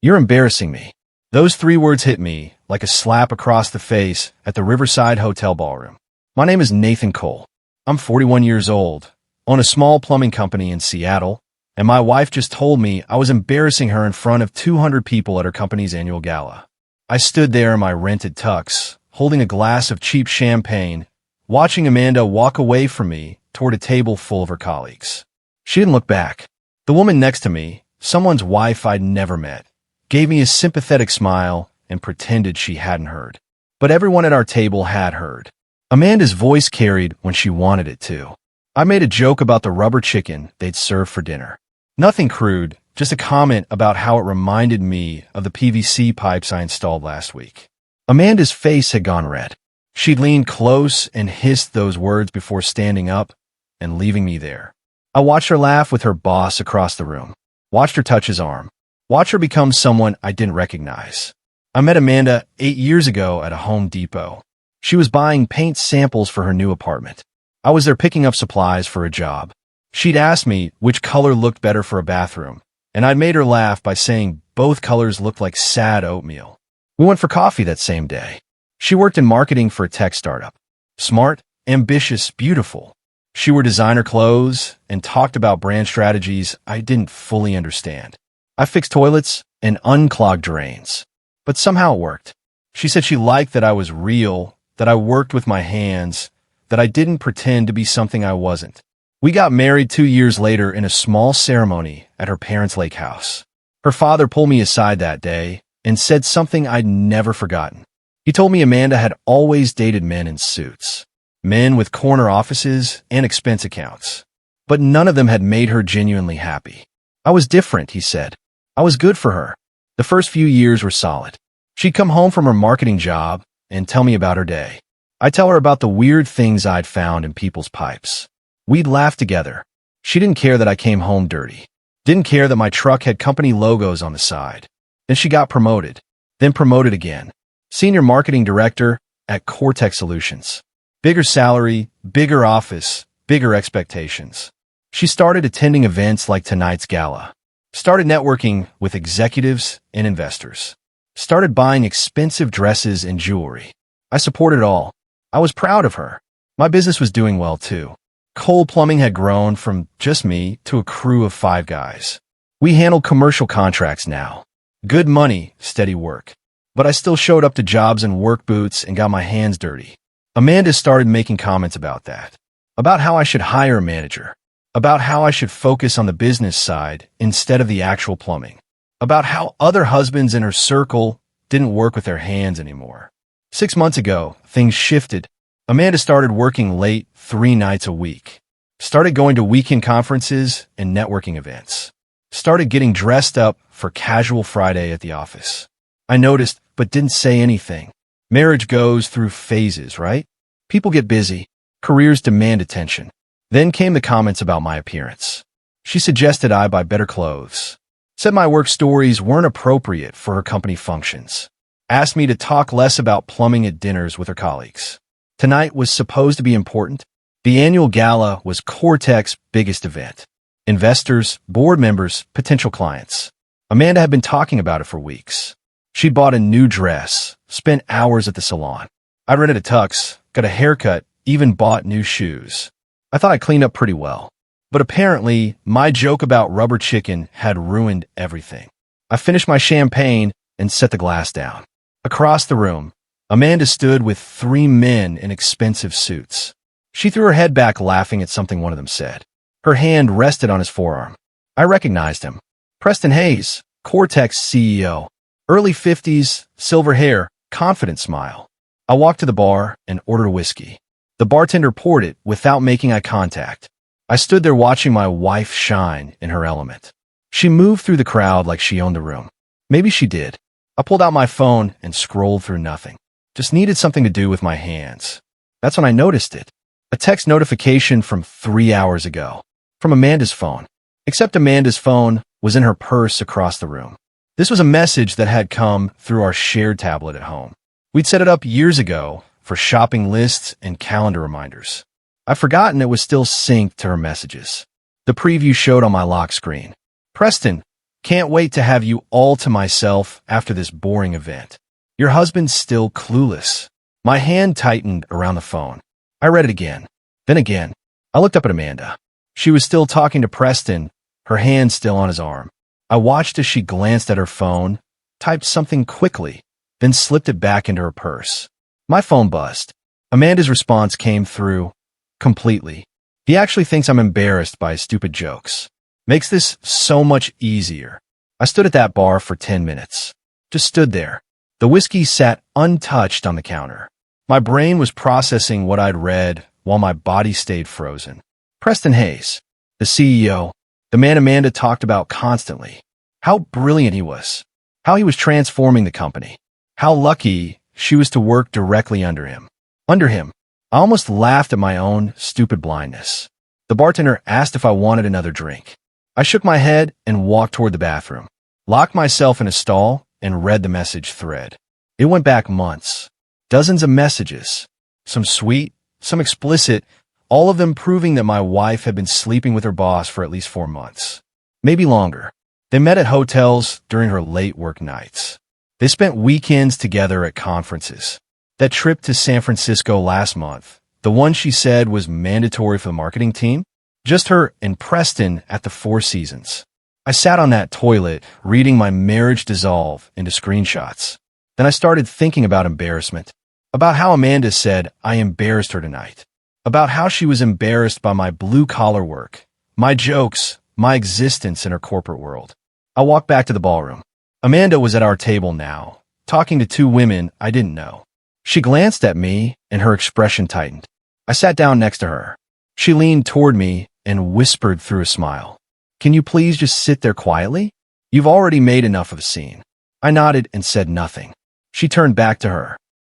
"You're embarrassing me." Those 3 words hit me like a slap across the face at the Riverside Hotel ballroom. My name is Nathan Cole. I'm 41 years old, own a small plumbing company in Seattle, and my wife just told me I was embarrassing her in front of 200 people at her company's annual gala. I stood there in my rented tux, holding a glass of cheap champagne, watching Amanda walk away from me toward a table full of her colleagues. She didn't look back. The woman next to me, someone's wife I'd never met, gave me a sympathetic smile and pretended she hadn't heard. But everyone at our table had heard. Amanda's voice carried when she wanted it to. I made a joke about the rubber chicken they'd served for dinner. Nothing crude, just a comment about how it reminded me of the PVC pipes I installed last week. Amanda's face had gone red. She'd leaned close and hissed those words before standing up and leaving me there. I watched her laugh with her boss across the room, watched her touch his arm, watched her become someone I didn't recognize. I met Amanda 8 years ago at a Home Depot. She was buying paint samples for her new apartment. I was there picking up supplies for a job. She'd asked me which color looked better for a bathroom, and I'd made her laugh by saying both colors looked like sad oatmeal. We went for coffee that same day. She worked in marketing for a tech startup. Smart, ambitious, beautiful. She wore designer clothes and talked about brand strategies I didn't fully understand. I fixed toilets and unclogged drains. But somehow it worked. She said she liked that I was real, that I worked with my hands, that I didn't pretend to be something I wasn't. We got married 2 years later in a small ceremony at her parents' lake house. Her father pulled me aside that day and said something I'd never forgotten. He told me Amanda had always dated men in suits, men with corner offices and expense accounts, but none of them had made her genuinely happy. I was different, he said. I was good for her. The first few years were solid. She'd come home from her marketing job and tell me about her day. I'd tell her about the weird things I'd found in people's pipes. We'd laugh together. She didn't care that I came home dirty. Didn't care that my truck had company logos on the side. Then she got promoted. Then promoted again. Senior marketing director at Cortex Solutions. Bigger salary, bigger office, bigger expectations. She started attending events like tonight's gala. Started networking with executives and investors. Started buying expensive dresses and jewelry. I supported it all. I was proud of her. My business was doing well too. Cole Plumbing had grown from just me to a crew of 5 guys. We handled commercial contracts now. Good money, steady work. But I still showed up to jobs in work boots and got my hands dirty. Amanda started making comments about that. About how I should hire a manager. About how I should focus on the business side instead of the actual plumbing. About how other husbands in her circle didn't work with their hands anymore. 6 months ago, things shifted. Amanda started working late 3 nights a week. Started going to weekend conferences and networking events. Started getting dressed up for casual Friday at the office. I noticed, but didn't say anything. Marriage goes through phases, right? People get busy. Careers demand attention. Then came the comments about my appearance. She suggested I buy better clothes. Said my work stories weren't appropriate for her company functions. Asked me to talk less about plumbing at dinners with her colleagues. Tonight was supposed to be important. The annual gala was Cortex's biggest event. Investors, board members, potential clients. Amanda had been talking about it for weeks. She'd bought a new dress, spent hours at the salon. I rented a tux, got a haircut, even bought new shoes. I thought I cleaned up pretty well. But apparently, my joke about rubber chicken had ruined everything. I finished my champagne and set the glass down. Across the room, Amanda stood with 3 men in expensive suits. She threw her head back laughing at something one of them said. Her hand rested on his forearm. I recognized him. Preston Hayes, Cortex CEO. Early 50s, silver hair, confident smile. I walked to the bar and ordered a whiskey. The bartender poured it without making eye contact. I stood there watching my wife shine in her element. She moved through the crowd like she owned the room. Maybe she did. I pulled out my phone and scrolled through nothing. Just needed something to do with my hands. That's when I noticed it. A text notification from 3 hours ago. From Amanda's phone. Except Amanda's phone was in her purse across the room. This was a message that had come through our shared tablet at home. We'd set it up years ago for shopping lists and calendar reminders. I'd forgotten it was still synced to her messages. The preview showed on my lock screen. Preston, Can't wait to have you all to myself after this boring event. Your husband's still clueless. My hand tightened around the phone. I read it again. Then again. I looked up at Amanda. She was still talking to Preston, her hand still on his arm. I watched as she glanced at her phone, typed something quickly, then slipped it back into her purse. My phone buzzed. Amanda's response came through completely. He actually thinks I'm embarrassed by his stupid jokes. Makes this so much easier. I stood at that bar for 10 minutes. Just stood there. The whiskey sat untouched on the counter. My brain was processing what I'd read while my body stayed frozen. Preston Hayes, the CEO, the man Amanda talked about constantly. How brilliant he was. How he was transforming the company. How lucky she was to work directly under him. Under him. I almost laughed at my own stupid blindness. The bartender asked if I wanted another drink. I shook my head and walked toward the bathroom. Locked myself in a stall and read the message thread. It went back months. Dozens of messages. Some sweet, some explicit, all of them proving that my wife had been sleeping with her boss for at least 4 months. Maybe longer. They met at hotels during her late work nights. They spent weekends together at conferences. That trip to San Francisco last month, the one she said was mandatory for the marketing team, just her and Preston at the Four Seasons. I sat on that toilet, reading my marriage dissolve into screenshots. Then I started thinking about embarrassment, about how Amanda said I embarrassed her tonight, about how she was embarrassed by my blue-collar work, my jokes, my existence in her corporate world. I walked back to the ballroom. Amanda was at our table now, talking to 2 women I didn't know. She glanced at me, and her expression tightened. I sat down next to her. She leaned toward me and whispered through a smile, "Can you please just sit there quietly? You've already made enough of a scene." I nodded and said nothing. She turned back to her.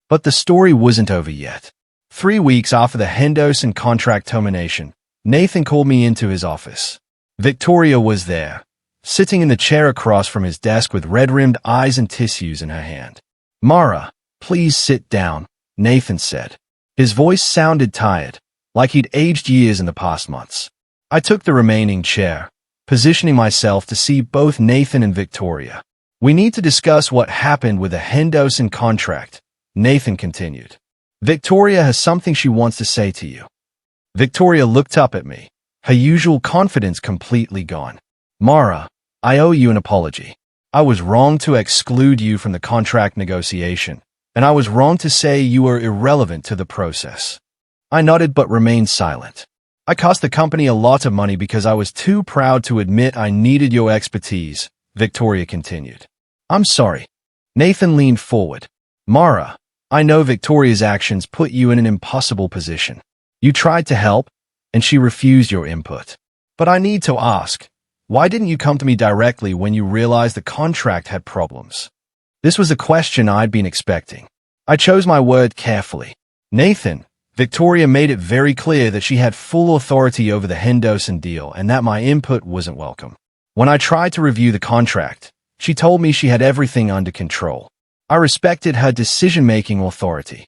But the story wasn't over yet. 3 weeks after the Henderson contract termination, Nathan called me into his office. Victoria was there, sitting in the chair across from his desk with red-rimmed eyes and tissues in her hand. "Mara, please sit down," Nathan said. His voice sounded tired, like he'd aged years in the past months. I took the remaining chair, positioning myself to see both Nathan and Victoria. "We need to discuss what happened with the Henderson contract," Nathan continued. "Victoria has something she wants to say to you." Victoria looked up at me, her usual confidence completely gone. "Mara, I owe you an apology. I was wrong to exclude you from the contract negotiation, and I was wrong to say you were irrelevant to the process." I nodded but remained silent. "I cost the company a lot of money because I was too proud to admit I needed your expertise," Victoria continued. "I'm sorry." Nathan leaned forward. "Mara, I know Victoria's actions put you in an impossible position. You tried to help, and she refused your input. But I need to ask, why didn't you come to me directly when you realized the contract had problems?" This was a question I'd been expecting. I chose my word carefully. "Nathan, Victoria made it very clear that she had full authority over the Henderson deal and that my input wasn't welcome. When I tried to review the contract, she told me she had everything under control. I respected her decision-making authority."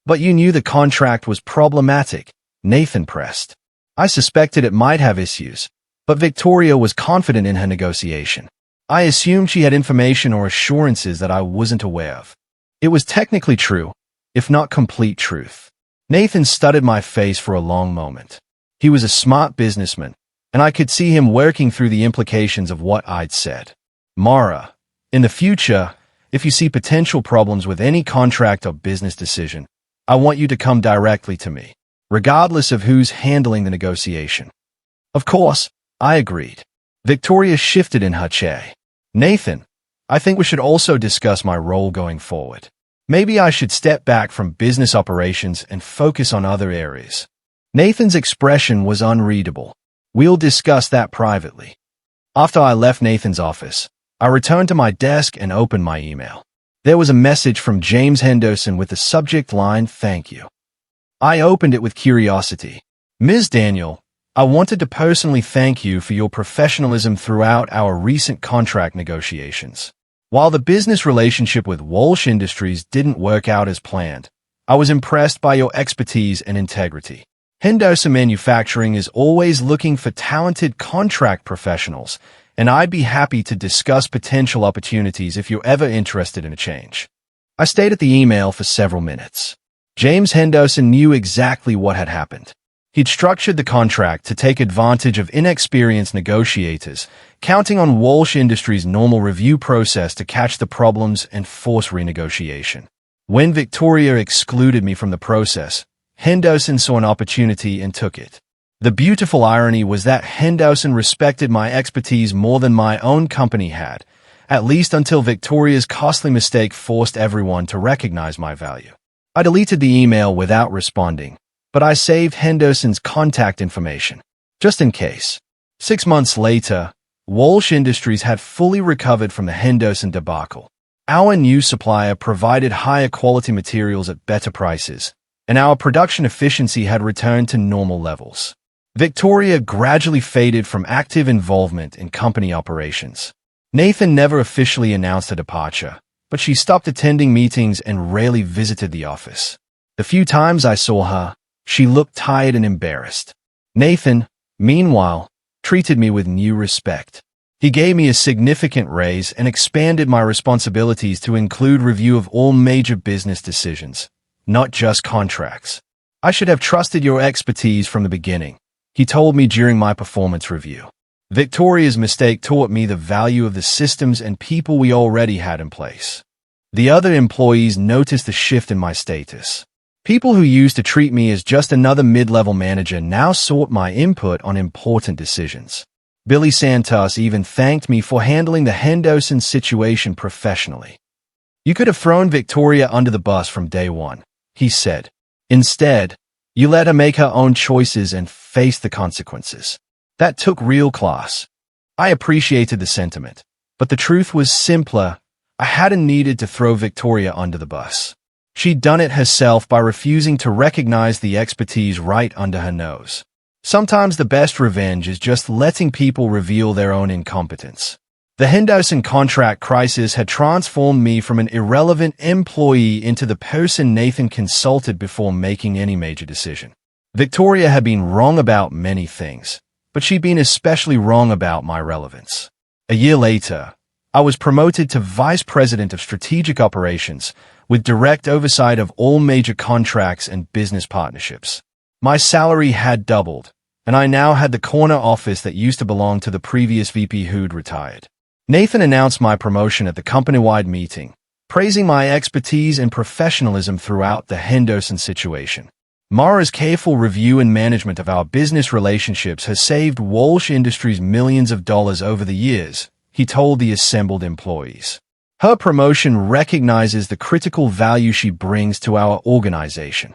"But you knew the contract was problematic," Nathan pressed. "I suspected it might have issues, but Victoria was confident in her negotiation. I assumed she had information or assurances that I wasn't aware of. It was technically true, if not complete truth." Nathan studied my face for a long moment. He was a smart businessman, and I could see him working through the implications of what I'd said. "Mara, in the future, if you see potential problems with any contract or business decision, I want you to come directly to me, regardless of who's handling the negotiation." "Of course," I agreed. Victoria shifted in her chair. "Nathan, I think we should also discuss my role going forward. Maybe I should step back from business operations and focus on other areas." Nathan's expression was unreadable. "We'll discuss that privately." After I left Nathan's office, I returned to my desk and opened my email. There was a message from James Henderson with the subject line, "Thank you." I opened it with curiosity. "Ms. Daniel, I wanted to personally thank you for your professionalism throughout our recent contract negotiations. While the business relationship with Walsh Industries didn't work out as planned, I was impressed by your expertise and integrity. Henderson Manufacturing is always looking for talented contract professionals, and I'd be happy to discuss potential opportunities if you're ever interested in a change. I stayed at the email for several minutes. James Henderson knew exactly what had happened. He'd structured the contract to take advantage of inexperienced negotiators, counting on Walsh Industries' normal review process to catch the problems and force renegotiation. When Victoria excluded me from the process, Henderson saw an opportunity and took it. The beautiful irony was that Henderson respected my expertise more than my own company had, at least until Victoria's costly mistake forced everyone to recognize my value. I deleted the email without responding, but I saved Henderson's contact information, just in case. 6 months later, Walsh Industries had fully recovered from the Henderson debacle. Our new supplier provided higher quality materials at better prices, and our production efficiency had returned to normal levels. Victoria gradually faded from active involvement in company operations. Nathan never officially announced her departure, but she stopped attending meetings and rarely visited the office. The few times I saw her, she looked tired and embarrassed. Nathan, meanwhile, treated me with new respect. He gave me a significant raise and expanded my responsibilities to include review of all major business decisions, not just contracts. I should have trusted your expertise from the beginning, he told me during my performance review. Victoria's mistake taught me the value of the systems and people we already had in place. The other employees noticed the shift in my status. People who used to treat me as just another mid-level manager now sought my input on important decisions. Billy Santos even thanked me for handling the Henderson situation professionally. You could have thrown Victoria under the bus from day one, he said. Instead, you let her make her own choices and face the consequences. That took real class. I appreciated the sentiment, but the truth was simpler. I hadn't needed to throw Victoria under the bus. She'd done it herself by refusing to recognize the expertise right under her nose. Sometimes the best revenge is just letting people reveal their own incompetence. The Henderson contract crisis had transformed me from an irrelevant employee into the person Nathan consulted before making any major decision. Victoria had been wrong about many things, but she'd been especially wrong about my relevance. A year later, I was promoted to Vice President of Strategic Operations, with direct oversight of all major contracts and business partnerships. My salary had doubled, and I now had the corner office that used to belong to the previous VP who'd retired. Nathan announced my promotion at the company-wide meeting, praising my expertise and professionalism throughout the Henderson situation. Mara's careful review and management of our business relationships has saved Walsh Industries millions of dollars over the years, he told the assembled employees. Her promotion recognizes the critical value she brings to our organization.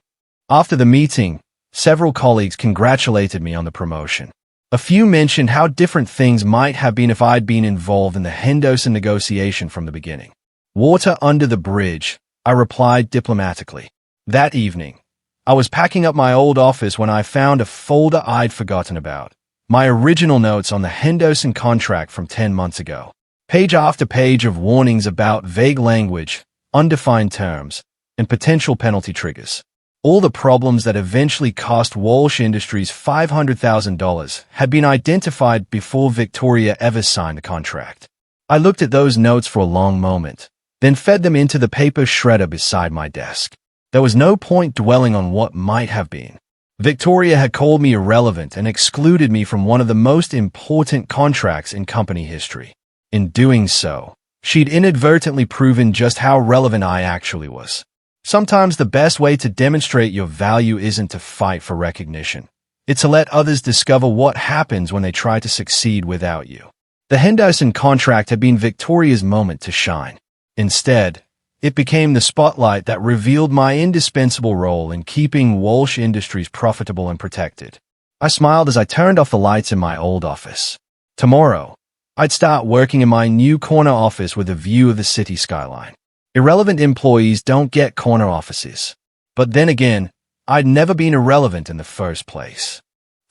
After the meeting, several colleagues congratulated me on the promotion. A few mentioned how different things might have been if I'd been involved in the Henderson negotiation from the beginning. Water under the bridge, I replied diplomatically. That evening, I was packing up my old office when I found a folder I'd forgotten about. My original notes on the Henderson contract from 10 months ago. Page after page of warnings about vague language, undefined terms, and potential penalty triggers. All the problems that eventually cost Walsh Industries $500,000 had been identified before Victoria ever signed the contract. I looked at those notes for a long moment, then fed them into the paper shredder beside my desk. There was no point dwelling on what might have been. Victoria had called me irrelevant and excluded me from one of the most important contracts in company history. In doing so, she'd inadvertently proven just how relevant I actually was. Sometimes the best way to demonstrate your value isn't to fight for recognition. It's to let others discover what happens when they try to succeed without you. The Henderson contract had been Victoria's moment to shine. Instead, it became the spotlight that revealed my indispensable role in keeping Walsh Industries profitable and protected. I smiled as I turned off the lights in my old office. Tomorrow, I'd start working in my new corner office with a view of the city skyline. Irrelevant employees don't get corner offices. But then again, I'd never been irrelevant in the first place.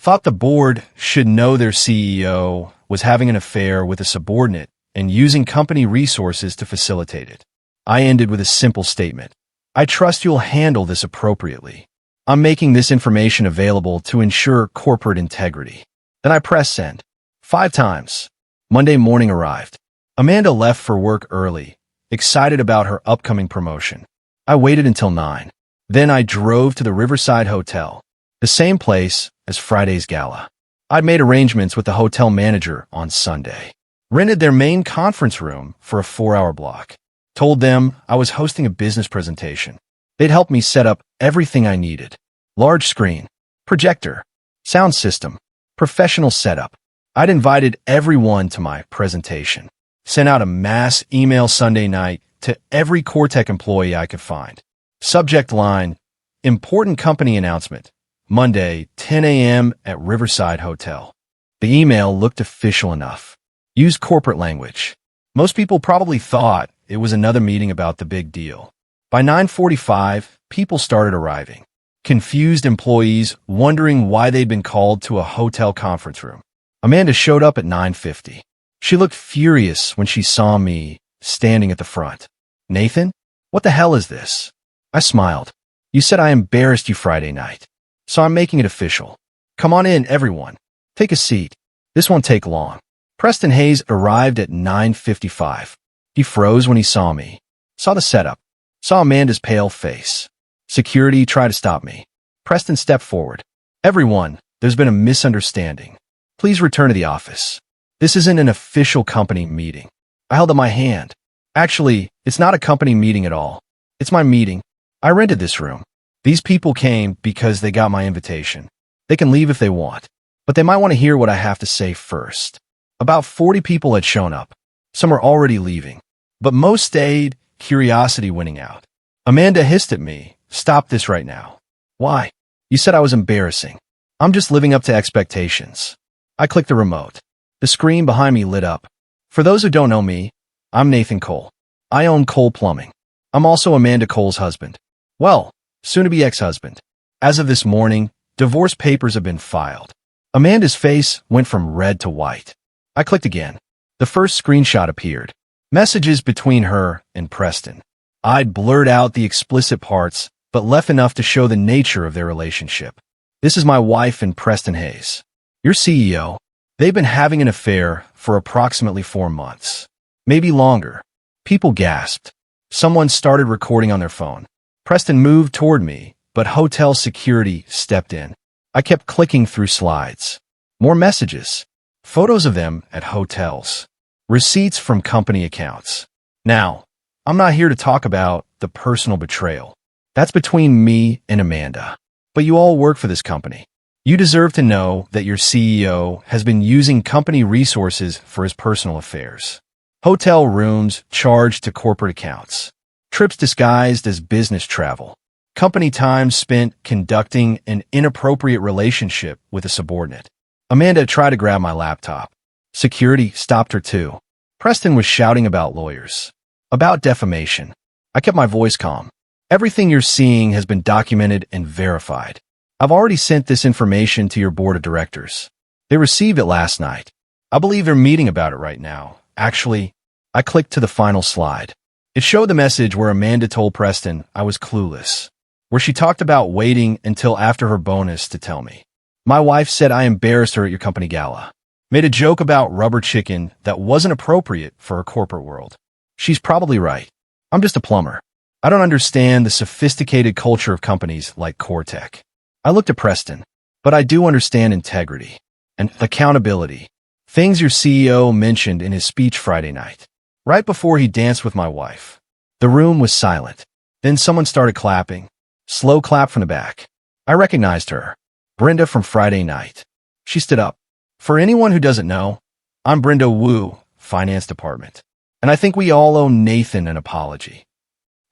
Thought the board should know their CEO was having an affair with a subordinate and using company resources to facilitate it. I ended with a simple statement. I trust you'll handle this appropriately. I'm making this information available to ensure corporate integrity. Then I pressed send. 5 times. Monday morning arrived. Amanda left for work early, excited about her upcoming promotion. I waited until 9. Then I drove to the Riverside Hotel, the same place as Friday's gala. I'd made arrangements with the hotel manager on Sunday. Rented their main conference room for a 4-hour block. Told them I was hosting a business presentation. They'd help me set up everything I needed. Large screen, projector, sound system, professional setup. I'd invited everyone to my presentation. Sent out a mass email Sunday night to every Cortec employee I could find. Subject line, important company announcement. Monday, 10 a.m. at Riverside Hotel. The email looked official enough. Used corporate language. Most people probably thought it was another meeting about the big deal. By 9:45, people started arriving. Confused employees wondering why they'd been called to a hotel conference room. Amanda showed up at 9:50. She looked furious when she saw me standing at the front. Nathan, what the hell is this? I smiled. You said I embarrassed you Friday night, so I'm making it official. Come on in, everyone. Take a seat. This won't take long. Preston Hayes arrived at 9:55. He froze when he saw me. Saw the setup. Saw Amanda's pale face. Security tried to stop me. Preston stepped forward. Everyone, there's been a misunderstanding. Please return to the office. This isn't an official company meeting. I held up my hand. Actually, it's not a company meeting at all. It's my meeting. I rented this room. These people came because they got my invitation. They can leave if they want, but they might want to hear what I have to say first. About 40 people had shown up. Some were already leaving, but most stayed, curiosity winning out. Amanda hissed at me. Stop this right now. Why? You said I was embarrassing. I'm just living up to expectations. I clicked the remote. The screen behind me lit up. For those who don't know me, I'm Nathan Cole. I own Cole Plumbing. I'm also Amanda Cole's husband. Well, soon-to-be ex-husband. As of this morning, divorce papers have been filed. Amanda's face went from red to white. I clicked again. The first screenshot appeared. Messages between her and Preston. I'd blurred out the explicit parts, but left enough to show the nature of their relationship. This is my wife and Preston Hayes. Your CEO. They've been having an affair for approximately 4 months. Maybe longer. People gasped. Someone started recording on their phone. Preston moved toward me, but hotel security stepped in. I kept clicking through slides. More messages. Photos of them at hotels. Receipts from company accounts. Now, I'm not here to talk about the personal betrayal. That's between me and Amanda. But you all work for this company. You deserve to know that your CEO has been using company resources for his personal affairs. Hotel rooms charged to corporate accounts. Trips disguised as business travel. Company time spent conducting an inappropriate relationship with a subordinate. Amanda tried to grab my laptop. Security stopped her too. Preston was shouting about lawyers. About defamation. I kept my voice calm. Everything you're seeing has been documented and verified. I've already sent this information to your board of directors. They received it last night. I believe they're meeting about it right now. Actually, I clicked to the final slide. It showed the message where Amanda told Preston I was clueless, where she talked about waiting until after her bonus to tell me. My wife said I embarrassed her at your company gala. Made a joke about rubber chicken that wasn't appropriate for a corporate world. She's probably right. I'm just a plumber. I don't understand the sophisticated culture of companies like Cortec. I looked at Preston, but I do understand integrity and accountability. Things your CEO mentioned in his speech Friday night, right before he danced with my wife. The room was silent. Then someone started clapping. Slow clap from the back. I recognized her. Brenda from Friday night. She stood up. For anyone who doesn't know, I'm Brenda Wu, Finance Department. And I think we all owe Nathan an apology.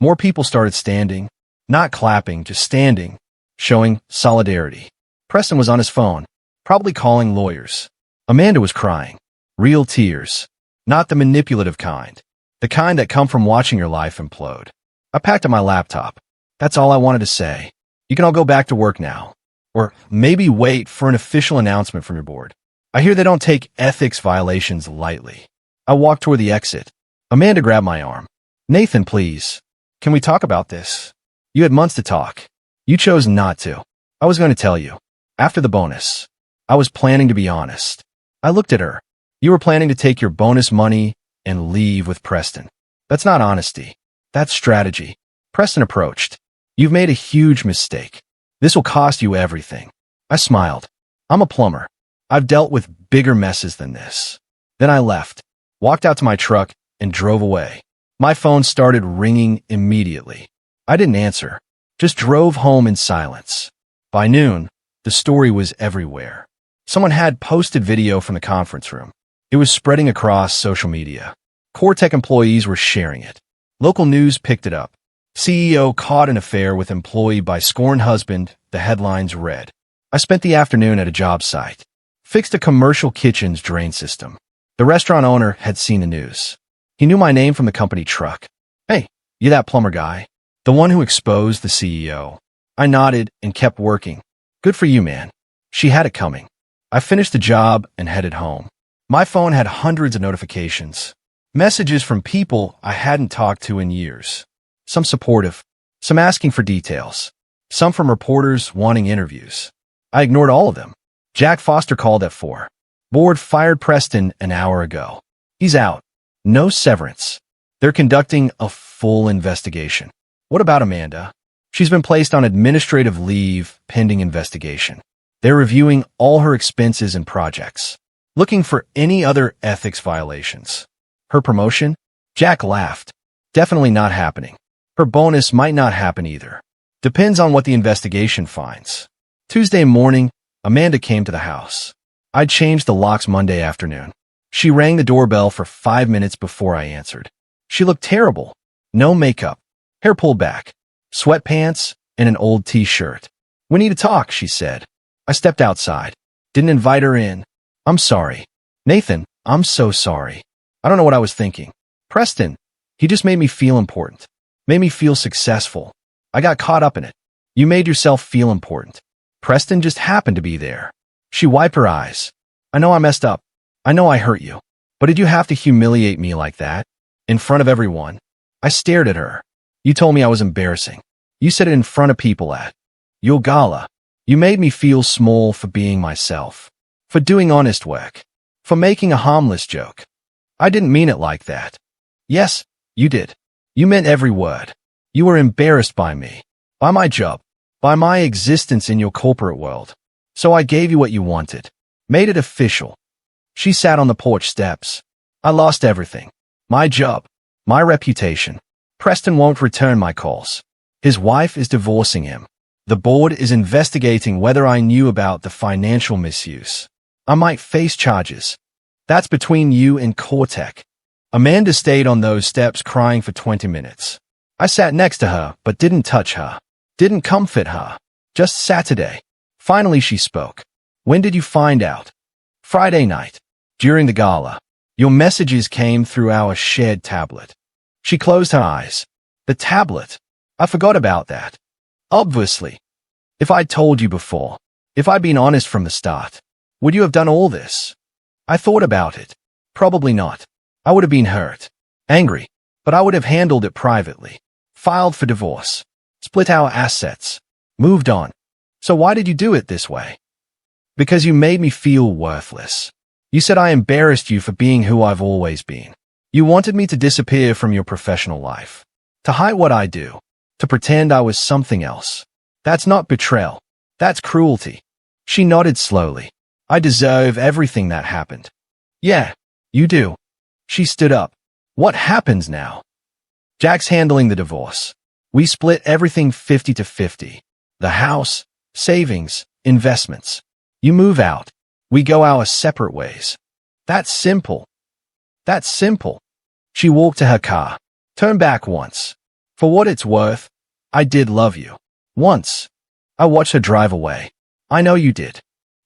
More people started standing, not clapping, just standing, showing solidarity. Preston was on his phone, probably calling lawyers. Amanda was crying. Real tears. Not the manipulative kind. The kind that come from watching your life implode. I packed up my laptop. That's all I wanted to say. You can all go back to work now. Or maybe wait for an official announcement from your board. I hear they don't take ethics violations lightly. I walked toward the exit. Amanda grabbed my arm. Nathan, please. Can we talk about this? You had months to talk. You chose not to. I was going to tell you. After the bonus. I was planning to be honest. I looked at her. You were planning to take your bonus money and leave with Preston. That's not honesty. That's strategy. Preston approached. You've made a huge mistake. This will cost you everything. I smiled. I'm a plumber. I've dealt with bigger messes than this. Then I left, walked out to my truck, and drove away. My phone started ringing immediately. I didn't answer, just drove home in silence. By noon, the story was everywhere. Someone had posted video from the conference room. It was spreading across social media. Core-tech employees were sharing it. Local news picked it up. CEO caught an affair with employee by scorned husband, the headlines read. I spent the afternoon at a job site. Fixed a commercial kitchen's drain system. The restaurant owner had seen the news. He knew my name from the company truck. Hey, you that plumber guy? The one who exposed the CEO. I nodded and kept working. Good for you, man. She had it coming. I finished the job and headed home. My phone had hundreds of notifications. Messages from people I hadn't talked to in years. Some supportive, some asking for details, some from reporters wanting interviews. I ignored all of them. Jack Foster called at 4. Board fired Preston an hour ago. He's out. No severance. They're conducting a full investigation. What about Amanda? She's been placed on administrative leave pending investigation. They're reviewing all her expenses and projects, looking for any other ethics violations. Her promotion? Jack laughed. Definitely not happening. Her bonus might not happen either. Depends on what the investigation finds. Tuesday morning, Amanda came to the house. I'd changed the locks Monday afternoon. She rang the doorbell for 5 minutes before I answered. She looked terrible. No makeup, hair pulled back, sweatpants, and an old t-shirt. We need to talk, she said. I stepped outside. Didn't invite her in. I'm sorry. Nathan, I'm so sorry. I don't know what I was thinking. Preston, he just made me feel important. Made me feel successful. I got caught up in it. You made yourself feel important. Preston just happened to be there. She wiped her eyes. I know I messed up. I know I hurt you. But did you have to humiliate me like that? In front of everyone? I stared at her. You told me I was embarrassing. You said it in front of people at your gala. You made me feel small for being myself. For doing honest work. For making a harmless joke. I didn't mean it like that. Yes, you did. You meant every word. You were embarrassed by me. By my job. By my existence in your corporate world. So I gave you what you wanted. Made it official. She sat on the porch steps. I lost everything. My job. My reputation. Preston won't return my calls. His wife is divorcing him. The board is investigating whether I knew about the financial misuse. I might face charges. That's between you and Core-tech. Amanda stayed on those steps crying for 20 minutes. I sat next to her, but didn't touch her. Didn't comfort her. Just Saturday. Finally she spoke. When did you find out? Friday night. During the gala. Your messages came through our shared tablet. She closed her eyes. The tablet. I forgot about that. Obviously. If I'd told you before, if I'd been honest from the start, would you have done all this? I thought about it. Probably not. I would have been hurt. Angry. But I would have handled it privately. Filed for divorce. Split our assets. Moved on. So why did you do it this way? Because you made me feel worthless. You said I embarrassed you for being who I've always been. You wanted me to disappear from your professional life. To hide what I do. To pretend I was something else. That's not betrayal. That's cruelty. She nodded slowly. I deserve everything that happened. Yeah, you do. She stood up. What happens now? Jack's handling the divorce. We split everything 50-50. The house, savings, investments. You move out. We go our separate ways. That's simple. That's simple. She walked to her car. Turned back once. For what it's worth, I did love you. Once. I watched her drive away. I know you did.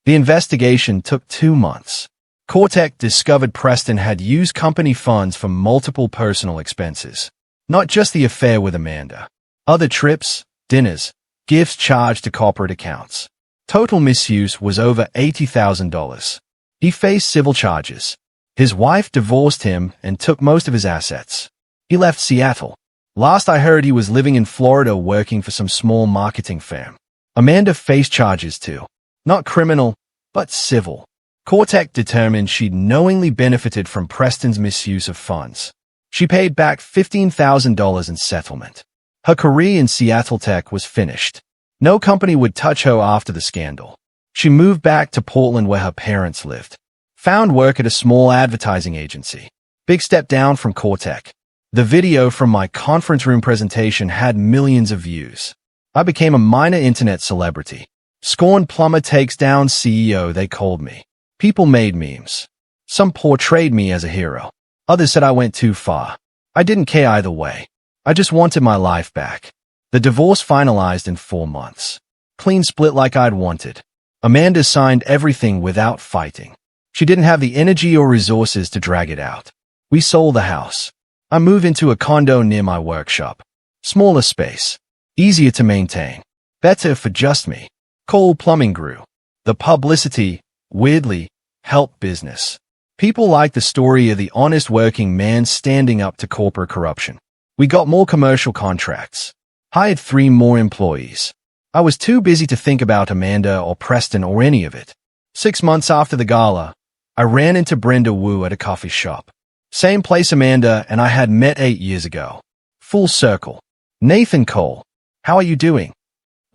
The investigation took 2 months. Core-tech discovered Preston had used company funds for multiple personal expenses. Not just the affair with Amanda. Other trips, dinners, gifts charged to corporate accounts. Total misuse was over $80,000. He faced civil charges. His wife divorced him and took most of his assets. He left Seattle. Last I heard he was living in Florida working for some small marketing firm. Amanda faced charges too. Not criminal, but civil. Cortec determined she'd knowingly benefited from Preston's misuse of funds. She paid back $15,000 in settlement. Her career in Seattle tech was finished. No company would touch her after the scandal. She moved back to Portland where her parents lived. Found work at a small advertising agency. Big step down from Cortec. The video from my conference room presentation had millions of views. I became a minor internet celebrity. Scorned plumber takes down CEO, they called me. People made memes. Some portrayed me as a hero. Others said I went too far. I didn't care either way. I just wanted my life back. The divorce finalized in 4 months. Clean split like I'd wanted. Amanda signed everything without fighting. She didn't have the energy or resources to drag it out. We sold the house. I moved into a condo near my workshop. Smaller space. Easier to maintain. Better for just me. Cole Plumbing grew. The publicity, weirdly, helped business. People liked the story of the honest working man standing up to corporate corruption. We got more commercial contracts. Hired 3 more employees. I was too busy to think about Amanda or Preston or any of it. 6 months after the gala, I ran into Brenda Wu at a coffee shop. Same place Amanda and I had met 8 years ago. Full circle. Nathan Cole. How are you doing?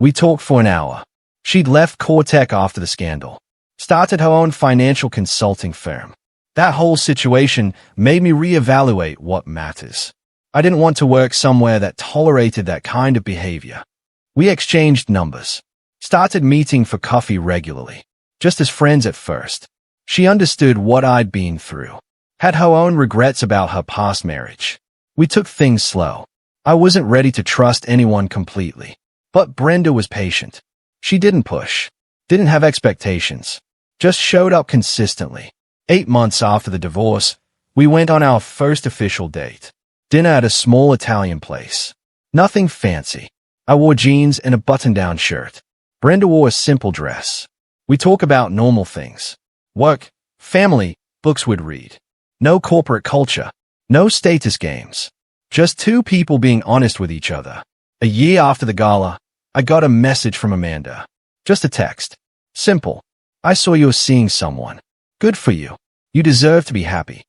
We talked for an hour. She'd left Cortec after the scandal. Started her own financial consulting firm. That whole situation made me reevaluate what matters. I didn't want to work somewhere that tolerated that kind of behavior. We exchanged numbers. Started meeting for coffee regularly. Just as friends at first. She understood what I'd been through. Had her own regrets about her past marriage. We took things slow. I wasn't ready to trust anyone completely. But Brenda was patient. She didn't push. Didn't have expectations. Just showed up consistently. 8 months after the divorce, we went on our first official date. Dinner at a small Italian place. Nothing fancy. I wore jeans and a button-down shirt. Brenda wore a simple dress. We talk about normal things. Work, family, books we'd read. No corporate culture. No status games. Just 2 people being honest with each other. A year after the gala, I got a message from Amanda. Just a text. Simple. I saw you were seeing someone. Good for you. You deserve to be happy.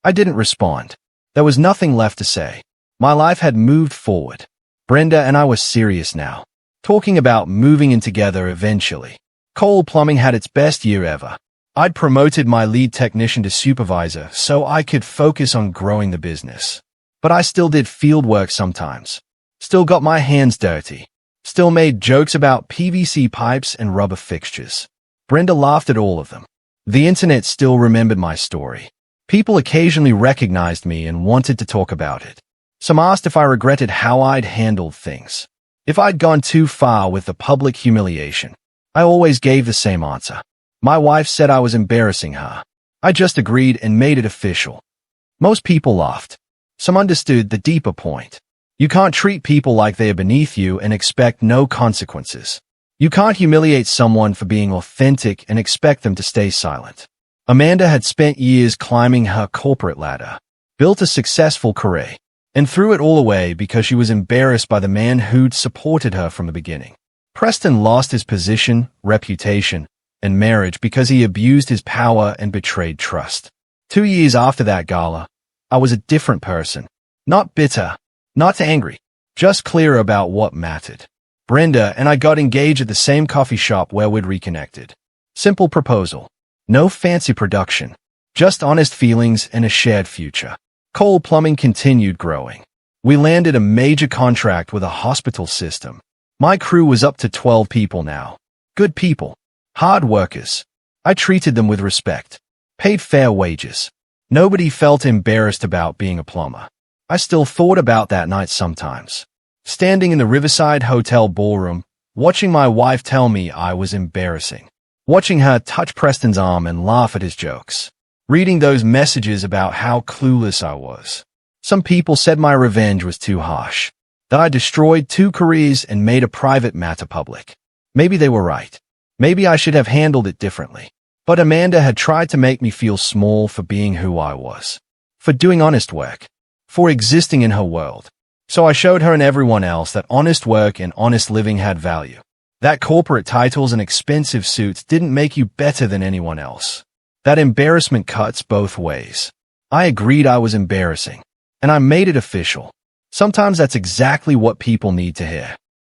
I didn't respond. There was nothing left to say. My life had moved forward. Brenda and I were serious now. Talking about moving in together eventually. Cole Plumbing had its best year ever. I'd promoted my lead technician to supervisor so I could focus on growing the business. But I still did field work sometimes. Still got my hands dirty. Still made jokes about PVC pipes and rubber fixtures. Brenda laughed at all of them. The internet still remembered my story. People occasionally recognized me and wanted to talk about it. Some asked if I regretted how I'd handled things. If I'd gone too far with the public humiliation. I always gave the same answer. My wife said I was embarrassing her. I just agreed and made it official. Most people laughed. Some understood the deeper point. You can't treat people like they are beneath you and expect no consequences. You can't humiliate someone for being authentic and expect them to stay silent. Amanda had spent years climbing her corporate ladder, built a successful career, and threw it all away because she was embarrassed by the man who'd supported her from the beginning. Preston lost his position, reputation, and marriage because he abused his power and betrayed trust. 2 years after that gala, I was a different person. Not bitter, not angry, just clear about what mattered. Brenda and I got engaged at the same coffee shop where we'd reconnected. Simple proposal. No fancy production. Just honest feelings and a shared future. Cole Plumbing continued growing. We landed a major contract with a hospital system. My crew was up to 12 people now. Good people. Hard workers. I treated them with respect. Paid fair wages. Nobody felt embarrassed about being a plumber. I still thought about that night sometimes. Standing in the Riverside Hotel ballroom, watching my wife tell me I was embarrassing. Watching her touch Preston's arm and laugh at his jokes. Reading those messages about how clueless I was. Some people said my revenge was too harsh. That I destroyed 2 careers and made a private matter public. Maybe they were right. Maybe I should have handled it differently. But Amanda had tried to make me feel small for being who I was. For doing honest work. For existing in her world. So I showed her and everyone else that honest work and honest living had value. That corporate titles and expensive suits didn't make you better than anyone else. That embarrassment cuts both ways. I agreed I was embarrassing, and I made it official. Sometimes that's exactly what people need to hear.